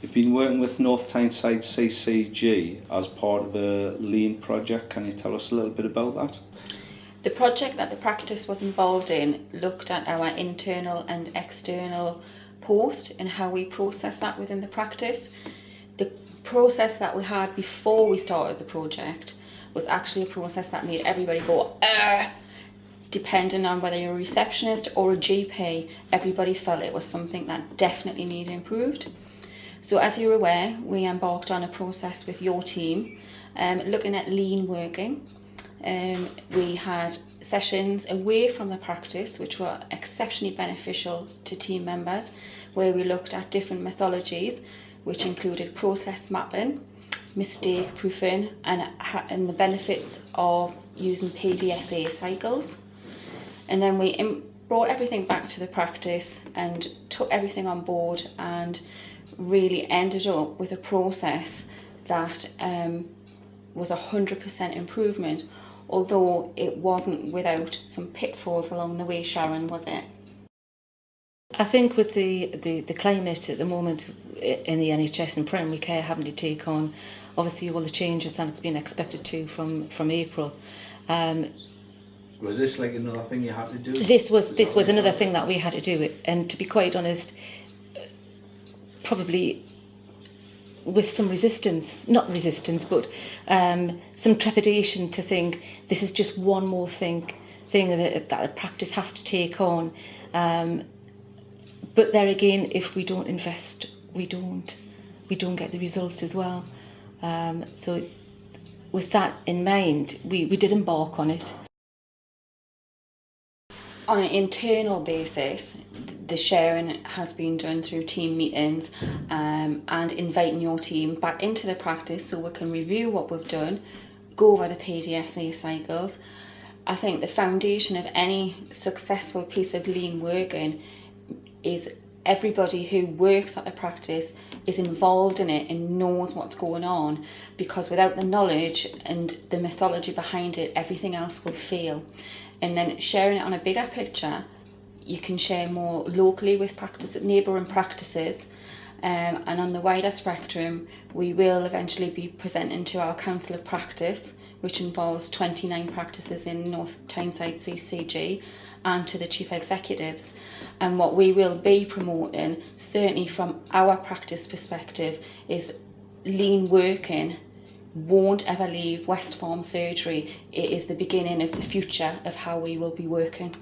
You've been working with North Tyneside CCG as part of the LEAN project. Can you tell us a little bit about that? The project that the practice was involved in looked at our internal and external post and how we process that within the practice. The process that we had before we started the project was actually a process that made everybody go, depending on whether you're a receptionist or a GP, everybody felt it was something that definitely needed improved. So as you're aware, we embarked on a process with your team looking at lean working. We had sessions away from the practice which were exceptionally beneficial to team members, where we looked at different methodologies which included process mapping, mistake proofing and the benefits of using PDSA cycles. And then we brought everything back to the practice and took everything on board and really ended up with a process that was 100% improvement, although it wasn't without some pitfalls along the way. Sharon, was it? I think with the climate at the moment in the NHS and primary care having to take on obviously all the changes that it's been expected to from April. Was this like another thing you had to do? This was another thing that we had to do, and to be quite honest, probably with some not resistance, but some trepidation to think this is just one more thing that a practice has to take on. But there again, if we don't invest, we don't get the results as well. So with that in mind, we did embark on it. On an internal basis, the sharing has been done through team meetings and inviting your team back into the practice so we can review what we've done, go over the PDSA cycles. I think the foundation of any successful piece of lean working is everybody who works at the practice is involved in it and knows what's going on, because without the knowledge and the methodology behind it, everything else will fail. And then sharing it on a bigger picture, you can share more locally with neighbouring practices, and on the wider spectrum, we will eventually be presenting to our Council of Practice, which involves 29 practices in North Tyneside CCG, and to the Chief Executives. And what we will be promoting, certainly from our practice perspective, is lean working won't ever leave West Farm Surgery. It is the beginning of the future of how we will be working.